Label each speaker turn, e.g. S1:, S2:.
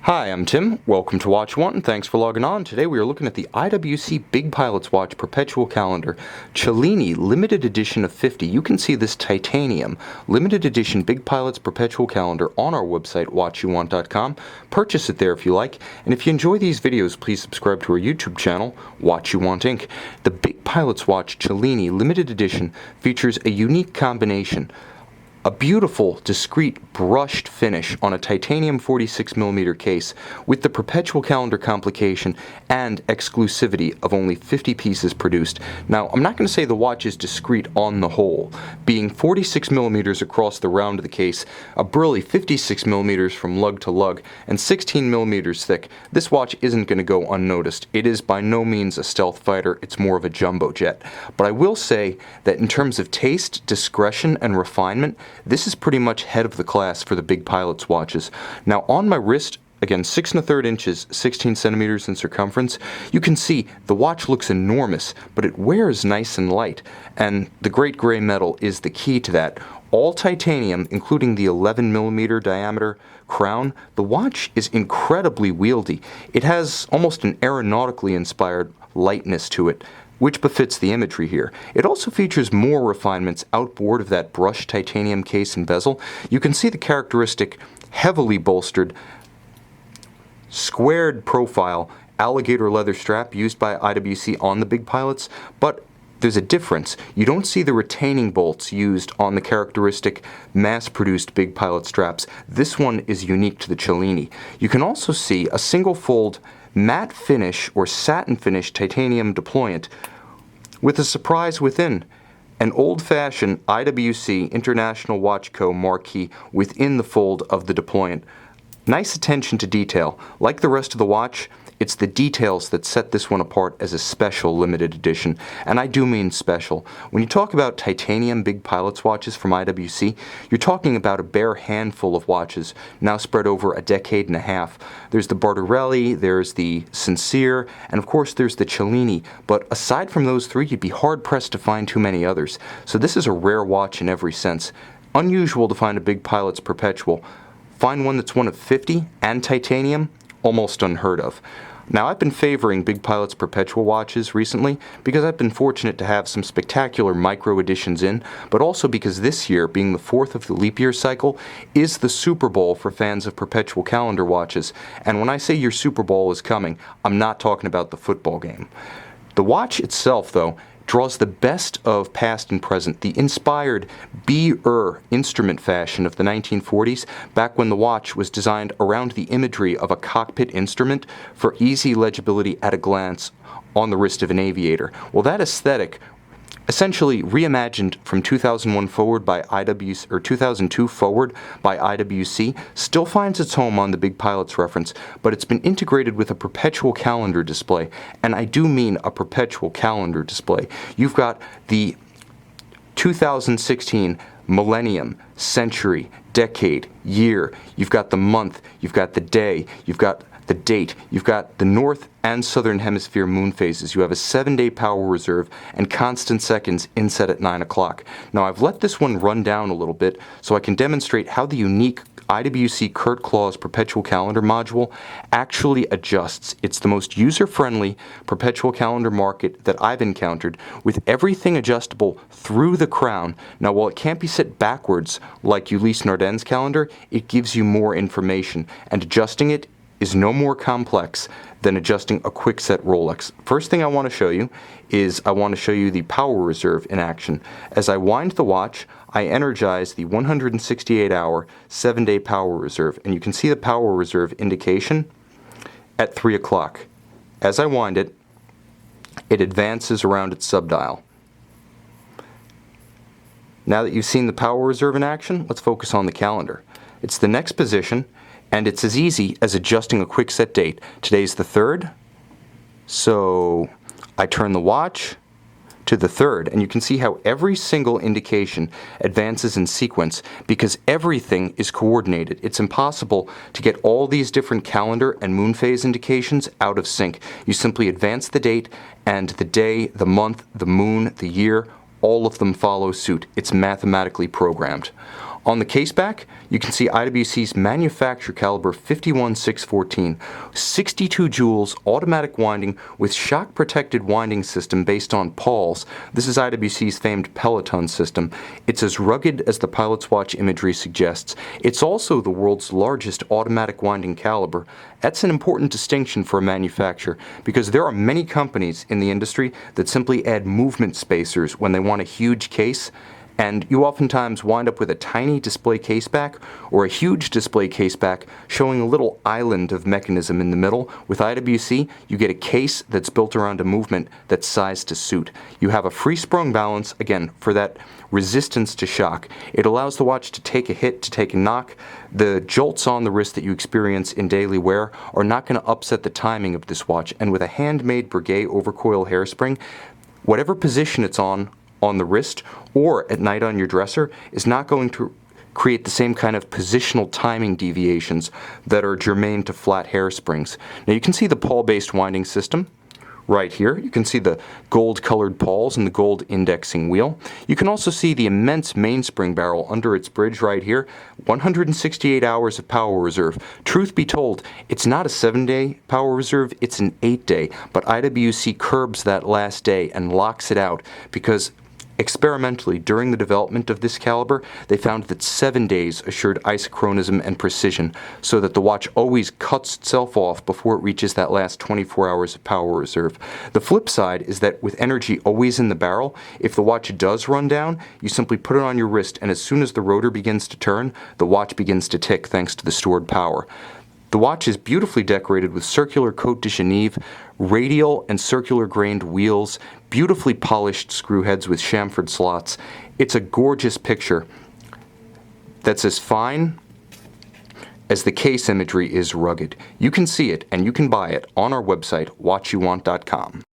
S1: Hi, I'm Tim. Welcome to Watch One, and thanks for logging on. Today we are looking at the IWC Big Pilot's Watch Perpetual Calendar, Cellini Limited Edition of 50. You can see this titanium limited edition Big Pilot's Perpetual Calendar on our website, watchyouwant.com. Purchase it there if you like, and if you enjoy these videos, please subscribe to our YouTube channel, Watch You Want Inc. The Big Pilot's Watch Cellini Limited Edition features a unique combination: a beautiful, discreet, brushed finish on a titanium 46mm case with the Perpetual Calendar complication and exclusivity of only 50 pieces produced. Now, I'm not going to say the watch is discreet on the whole. Being 46mm across the round of the case, a burly 56mm from lug to lug, and 16mm thick, this watch isn't going to go unnoticed. It is by no means a stealth fighter, it's more of a jumbo jet. But I will say that in terms of taste, discretion, and refinement, this is pretty much head of the class for the Big Pilot's watches. Now on my wrist, again 6 1/3 inches, 16 centimeters in circumference, you can see the watch looks enormous, but it wears nice and light, and the great gray metal is the key to that. All titanium, including the 11mm diameter crown. The watch is incredibly wieldy. It has almost an aeronautically inspired lightness to it, which befits the imagery here. It also features more refinements outboard of that brushed titanium case and bezel. You can see the characteristic heavily bolstered squared profile alligator leather strap used by IWC on the Big Pilots, but there's a difference. You don't see the retaining bolts used on the characteristic mass-produced Big Pilot straps. This one is unique to the Cellini. You can also see a single fold matte finish or satin finish titanium deployant with a surprise within: an old-fashioned IWC International Watch Co. marquee within the fold of the deployant. Nice attention to detail. Like the rest of the watch, it's the details that set this one apart as a special limited edition, and I do mean special. When you talk about titanium Big Pilot's watches from IWC, you're talking about a bare handful of watches, now spread over a decade and a half. There's the Bartarelli, there's the Sincere, and of course there's the Cellini, but aside from those three, you'd be hard-pressed to find too many others. So this is a rare watch in every sense. Unusual to find a Big Pilot's Perpetual. Find one that's one of 50 and titanium? Almost unheard of. Now, I've been favoring Big Pilot's Perpetual watches recently because I've been fortunate to have some spectacular micro editions in, but also because this year, being the 4th of the leap year cycle, is the Super Bowl for fans of Perpetual Calendar watches. And when I say your Super Bowl is coming, I'm not talking about the football game. The watch itself, though, draws the best of past and present, the inspired Be-er instrument fashion of the 1940s, back when the watch was designed around the imagery of a cockpit instrument for easy legibility at a glance on the wrist of an aviator. Well, that aesthetic, essentially reimagined from 2001 forward by IWC, or 2002 forward by IWC, still finds its home on the Big Pilot's reference, but it's been integrated with a Perpetual Calendar display, and I do mean a Perpetual Calendar display. You've got the 2016 millennium, century, decade, year. You've got the month, you've got the day, you've got the date, you've got the north and southern hemisphere moon phases. You have a 7-day power reserve and constant seconds inset at 9 o'clock. Now, I've let this one run down a little bit so I can demonstrate how the unique IWC Kurt Claus Perpetual Calendar module actually adjusts. It's the most user-friendly Perpetual Calendar market that I've encountered, with everything adjustable through the crown. Now, while it can't be set backwards like Ulysse Nardin's calendar, it gives you more information, and adjusting it is no more complex than adjusting a quick-set Rolex. First thing I want to show you is I want to show you the power reserve in action. As I wind the watch, I energize the 168-hour, 7-day power reserve, and you can see the power reserve indication at 3 o'clock. As I wind it, it advances around its subdial. Now that you've seen the power reserve in action, let's focus on the calendar. It's the next position, and it's as easy as adjusting a quick set date. Today's the 3rd, so I turn the watch to the 3rd, and you can see how every single indication advances in sequence because everything is coordinated. It's impossible to get all these different calendar and moon phase indications out of sync. You simply advance the date, and the day, the month, the moon, the year, all of them follow suit. It's mathematically programmed. On the case back, you can see IWC's manufacture caliber 51614, 62 joules automatic winding with shock-protected winding system based on Paul's. This is IWC's famed Peloton system. It's as rugged as the pilot's watch imagery suggests. It's also the world's largest automatic winding caliber. That's an important distinction for a manufacturer because there are many companies in the industry that simply add movement spacers when they want a huge case, and you oftentimes wind up with a tiny display caseback or a huge display caseback showing a little island of mechanism in the middle. With IWC, you get a case that's built around a movement that's sized to suit. You have a free-sprung balance, again, for that resistance to shock. It allows the watch to take a hit, to take a knock. The jolts on the wrist that you experience in daily wear are not going to upset the timing of this watch, and with a handmade Breguet overcoil hairspring, whatever position it's on the wrist or at night on your dresser is not going to create the same kind of positional timing deviations that are germane to flat hairsprings. Now you can see the Paul-based winding system right here. You can see the gold-colored pawls and the gold indexing wheel. You can also see the immense mainspring barrel under its bridge right here. 168 hours of power reserve. Truth be told, it's not a 7-day power reserve, it's an 8-day, but IWC curbs that last day and locks it out because experimentally, during the development of this caliber, they found that 7 days assured isochronism and precision, so that the watch always cuts itself off before it reaches that last 24 hours of power reserve. The flip side is that with energy always in the barrel, if the watch does run down, you simply put it on your wrist, and as soon as the rotor begins to turn, the watch begins to tick thanks to the stored power. The watch is beautifully decorated with circular Côte de Genève, radial and circular grained wheels, beautifully polished screw heads with chamfered slots. It's a gorgeous picture that's as fine as the case imagery is rugged. You can see it and you can buy it on our website, watchyouwant.com.